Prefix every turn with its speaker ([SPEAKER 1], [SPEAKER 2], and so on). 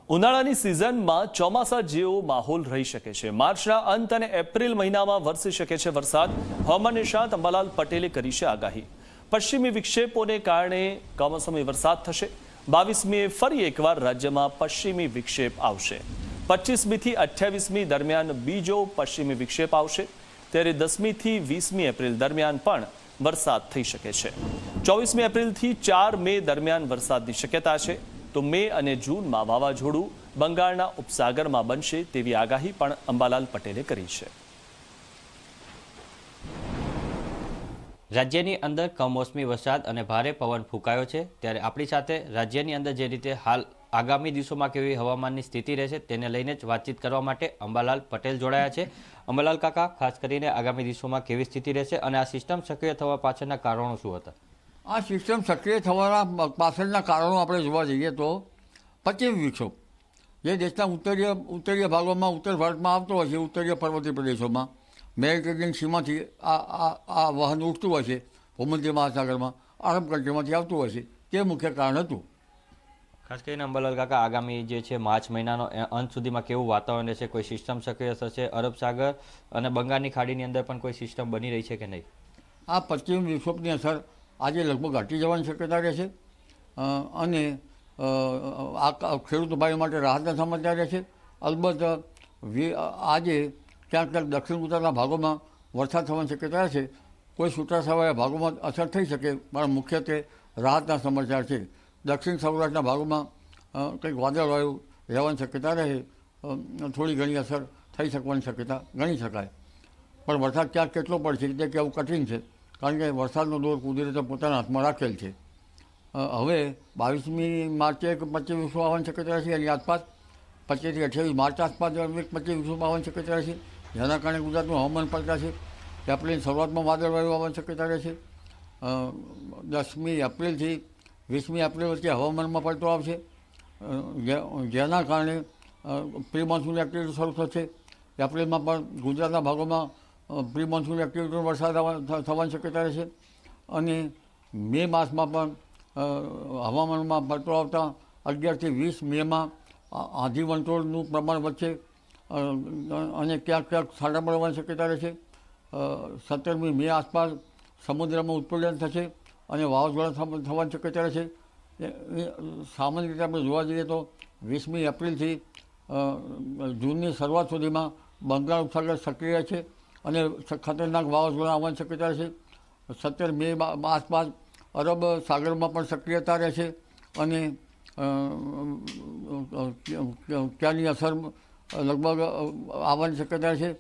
[SPEAKER 1] ઉનાળાની સિઝનમાં ચોમાસા જેવો માહોલ રહી શકે છે। માર્ચના અંત અને એપ્રિલ મહિનામાં વરસી શકે છે વરસાદ। હવામાન નિષ્ણાત અંબાલાલ પટેલે કરી છે આગાહી। પશ્ચિમી વિક્ષેપોને કારણે કમોસમી વરસાદ થશે। 22મીએ ફરી એકવાર રાજ્યમાં પશ્ચિમી વિક્ષેપ આવશે। 25મી થી 28મી દરમિયાન બીજો પશ્ચિમી વિક્ષેપ આવશે, ત્યારે 10મી થી 20મી એપ્રિલ દરમિયાન પણ વરસાદ થઈ શકે છે। 24મી એપ્રિલથી 4 મે દરમિયાન વરસાદની શક્યતા છે। તો મે અને જૂનમાં વાવાઝોડું બંગાળના ઉપસાગરમાં બનશે તેવી આગાહી પણ અંબાલાલ પટેલે કરી છે।
[SPEAKER 2] રાજ્યની અંદર કમોસમી વરસાદ અને ભારે પવન ફૂંકાયો છે, ત્યારે આપણી સાથે રાજ્યની અંદર જે રીતે હાલ આગામી દિવસોમાં કેવી હવામાનની સ્થિતિ રહેશે તેને લઈને જ વાતચીત કરવા માટે અંબાલાલ પટેલ જોડાયા છે। અંબાલાલ કાકા, ખાસ કરીને આગામી દિવસોમાં કેવી સ્થિતિ રહેશે અને આ સિસ્ટમ સક્રિય થવા પાછળના કારણો શું હતા?
[SPEAKER 3] આ સિસ્ટમ સક્રિય થવાના પાછળના કારણો આપણે જોવા જઈએ તો પશ્ચિમી વિક્ષોભ જે દેશના ઉત્તરીય ભાગોમાં, ઉત્તર ભારતમાં આવતો હોય છે, ઉત્તરીય પર્વતીય પ્રદેશોમાં મેડિટેરિયન સીમાથી આ વહન ઉઠતું હોય છે, ભૂમધ્ય મહાસાગરમાં અરબ કન્ટ્રીમાંથી આવતું હોય છે, તે મુખ્ય કારણ હતું।
[SPEAKER 2] ખાસ કરીને અંબાલાલ કાકા, આગામી જે છે માર્ચ મહિનાનો અંત સુધીમાં કેવું વાતાવરણ રહેશે? કોઈ સિસ્ટમ સક્રિય થશે? અરબ સાગર અને બંગાળની ખાડીની અંદર પણ કોઈ સિસ્ટમ બની રહી છે કે નહીં?
[SPEAKER 3] આ પશ્ચિમી વિક્ષોભની અસર આજે લગભગ હટી જવાની શક્યતા રહેશે અને આ ખેડૂત ભાઈઓ માટે રાહતના સમાચાર રહેશે। અલબત્ત આજે ક્યાંક ક્યાંક દક્ષિણ ઉત્તરના ભાગોમાં વરસાદ થવાની શક્યતા રહેશે। કોઈ છૂટાછવાયા ભાગોમાં અસર થઈ શકે, પણ મુખ્યત્વે રાહતના સમાચાર છે। દક્ષિણ સૌરાષ્ટ્રના ભાગોમાં કંઈક વાદળવાયુ રહેવાની શક્યતા રહે, થોડી ઘણી અસર થઈ શકવાની શક્યતા ગણી શકાય, પણ વરસાદ ક્યાંક કેટલો પડશે તે કહેવું કઠિન છે, કારણ કે વરસાદનો દોર કુદરતે પોતાના હાથમાં રાખેલ છે। હવે 22મી માર્ચે એક પશ્ચિમ વિક્ષોભ આવવાની શક્યતા રહેશે, એની આસપાસ 25 થી 28 માર્ચ આસપાસ એક પશ્ચિમ વિક્ષોભ આવવાની શક્યતા રહેશે, જેના કારણે ગુજરાતનું હવામાન પલટાશે। એપ્રિલની શરૂઆતમાં વાદળવાયુ આવવાની શક્યતા રહેશે। 10મી એપ્રિલથી 20મી એપ્રિલ વચ્ચે હવામાનમાં પલટો આવશે, જેના કારણે પ્રી મોન્સૂન એક્ટિવિટી શરૂ થશે। એપ્રિલમાં પણ ગુજરાતના ભાગોમાં પ્રી મોન્સૂન એક્ટિવિટીનો વરસાદ થવાની શક્યતા રહેશે અને મે માસમાં પણ હવામાનમાં પલટો આવતા 11 થી 20 મેમાં આંધી વંટોળનું પ્રમાણ વધશે અને ક્યાંક ક્યાંક છાંટા પડવાની શક્યતા રહેશે। 17મી મે આસપાસ સમુદ્રમાં ઉત્પીડન થશે અને વાવાઝોડા થવાની શક્યતા રહેશે। સામાન્ય રીતે આપણે જોવા જઈએ તો 20મી એપ્રિલથી જૂનની શરૂઆત સુધીમાં બંગાળ ઉપસાગર સક્રિય છે અને ખતરનાક વાવાઝોડા આવવાની શક્યતા રહેશે। 17 મે આસપાસ અરબ સાગરમાં પણ સક્રિયતા રહેશે અને ત્યાંની અસર લગભગ આવવાની શક્યતા રહેશે।